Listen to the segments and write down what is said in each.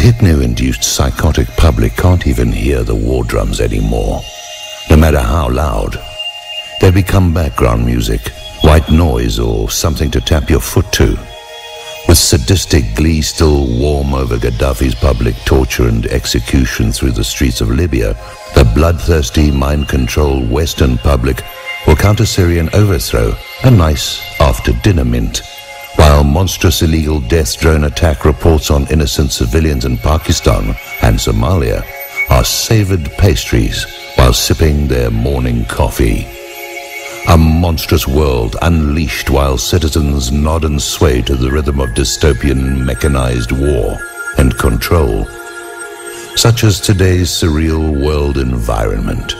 hypno-induced psychotic public can't even hear the war drums anymore, no matter how loud. They become background music, white noise, or something to tap your foot to. With sadistic glee still warm over Gaddafi's public torture and execution through the streets of Libya, the bloodthirsty, mind-controlled Western public will counter Syrian overthrow a nice after-dinner mint, while monstrous illegal death drone attack reports on innocent civilians in Pakistan and Somalia are savored pastries while sipping their morning coffee. A monstrous world unleashed while citizens nod and sway to the rhythm of dystopian mechanized war and control. Such as today's surreal world environment.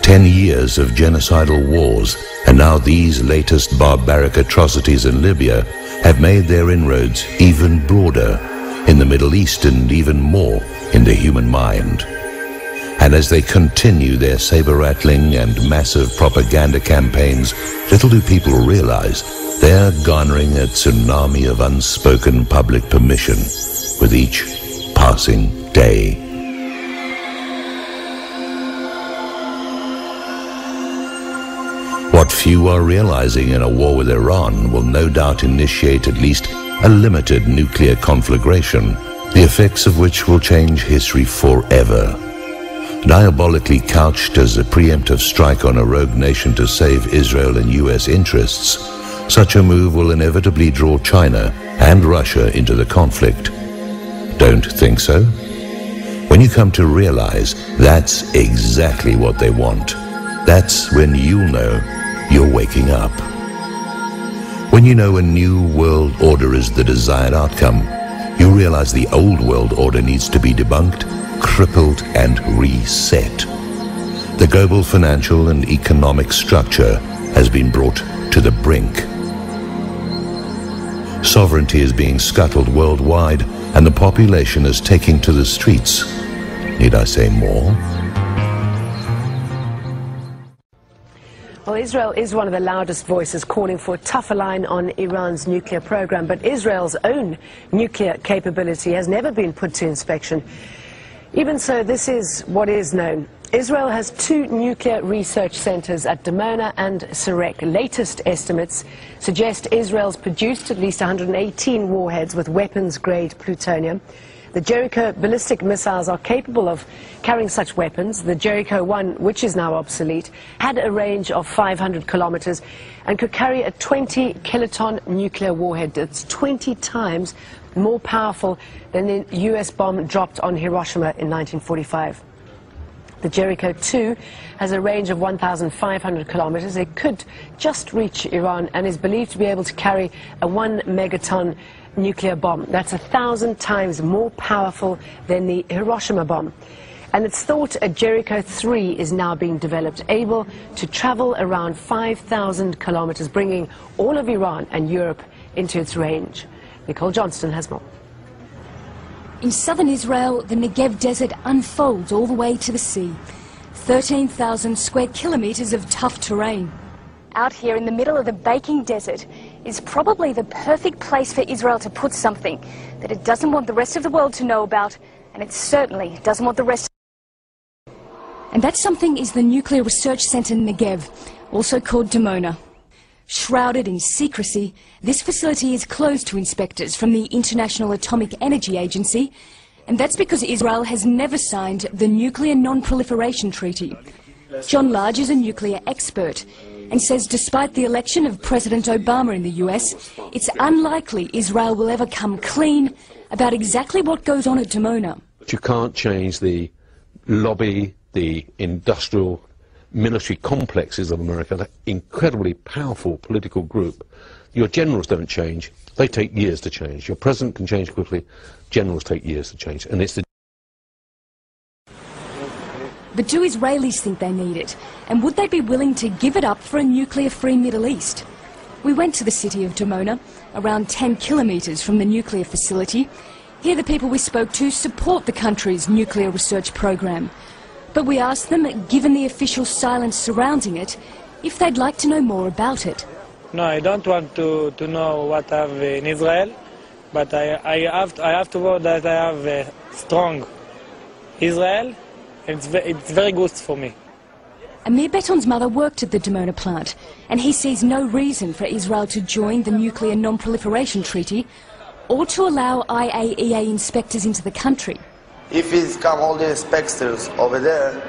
10 years of genocidal wars, and now these latest barbaric atrocities in Libya have made their inroads even broader in the Middle East and even more in the human mind. And as they continue their saber-rattling and massive propaganda campaigns, little do people realize they're garnering a tsunami of unspoken public permission with each passing day. What few are realizing in a war with Iran will no doubt initiate at least a limited nuclear conflagration, the effects of which will change history forever. Diabolically couched as a preemptive strike on a rogue nation to save Israel and US interests, such a move will inevitably draw China and Russia into the conflict. Don't think so? When you come to realize that's exactly what they want, that's when you'll know you're waking up. When you know a new world order is the desired outcome, you realize the old world order needs to be debunked, crippled, and reset. The global financial and economic structure has been brought to the brink. Sovereignty is being scuttled worldwide, and the population is taking to the streets. Need I say more? Well, Israel is one of the loudest voices calling for a tougher line on Iran's nuclear program, but Israel's own nuclear capability has never been put to inspection. Even so, this is what is known. Israel has 2 nuclear research centers at Dimona and Sirak. Latest estimates suggest Israel's produced at least 118 warheads with weapons-grade plutonium. The Jericho ballistic missiles are capable of carrying such weapons. The Jericho 1, which is now obsolete, had a range of 500 kilometers and could carry a 20-kiloton nuclear warhead. It's 20 times more powerful than the US bomb dropped on Hiroshima in 1945. The Jericho 2 has a range of 1,500 kilometers. It could just reach Iran and is believed to be able to carry a 1 megaton nuclear bomb. That's 1,000 times more powerful than the Hiroshima bomb. And it's thought a Jericho 3 is now being developed, able to travel around 5,000 kilometers, bringing all of Iran and Europe into its range. Nicole Johnston has more. In southern Israel, the Negev desert unfolds all the way to the sea. 13,000 square kilometers of tough terrain. Out here in the middle of the baking desert is probably the perfect place for Israel to put something that it doesn't want the rest of the world to know about, and it certainly doesn't want the rest. And that something is the Nuclear Research Center Negev, also called Dimona. Shrouded in secrecy, this facility is closed to inspectors from the International Atomic Energy Agency, and that's because Israel has never signed the Nuclear Non-Proliferation Treaty. John Large is a nuclear expert and says despite the election of President Obama in the US, it's unlikely Israel will ever come clean about exactly what goes on at Dimona. You can't change the lobby, the industrial military complexes of America, that incredibly powerful political group. Your generals don't change. They take years to change. Your president can change quickly. Generals take years to change. And it's the... But do Israelis think they need it? And would they be willing to give it up for a nuclear-free Middle East? We went to the city of Dimona, around 10 kilometers from the nuclear facility. Here the people we spoke to support the country's nuclear research program. But we asked them, given the official silence surrounding it, if they'd like to know more about it. No, I don't want to know what I have in Israel. but I have to work that I have a strong Israel, and it's very good for me. Amir Beton's mother worked at the Dimona plant, and he sees no reason for Israel to join the Nuclear Non-Proliferation Treaty or to allow IAEA inspectors into the country. If it's come all the inspectors over there,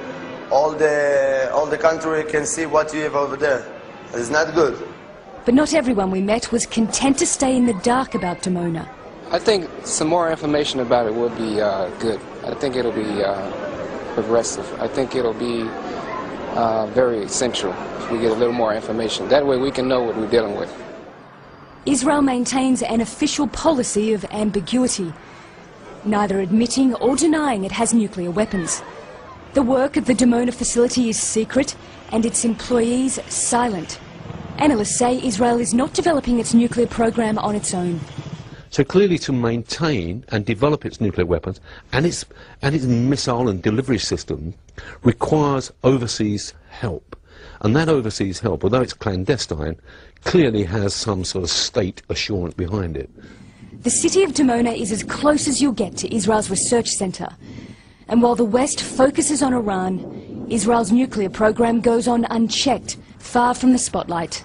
all the country can see what you have over there. It's not good. But not everyone we met was content to stay in the dark about Dimona. I think some more information about it would be good. I think it'll be progressive. I think it'll be very essential if we get a little more information. That way we can know what we're dealing with. Israel maintains an official policy of ambiguity, neither admitting or denying it has nuclear weapons. The work of the Dimona facility is secret and its employees silent. Analysts say Israel is not developing its nuclear program on its own. So clearly to maintain and develop its nuclear weapons and its missile and delivery system requires overseas help. And that overseas help, although it's clandestine, clearly has some sort of state assurance behind it. The city of Dimona is as close as you'll get to Israel's research centre. And while the West focuses on Iran, Israel's nuclear program goes on unchecked, far from the spotlight.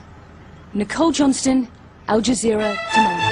Nicole Johnston, Al Jazeera, Dimona.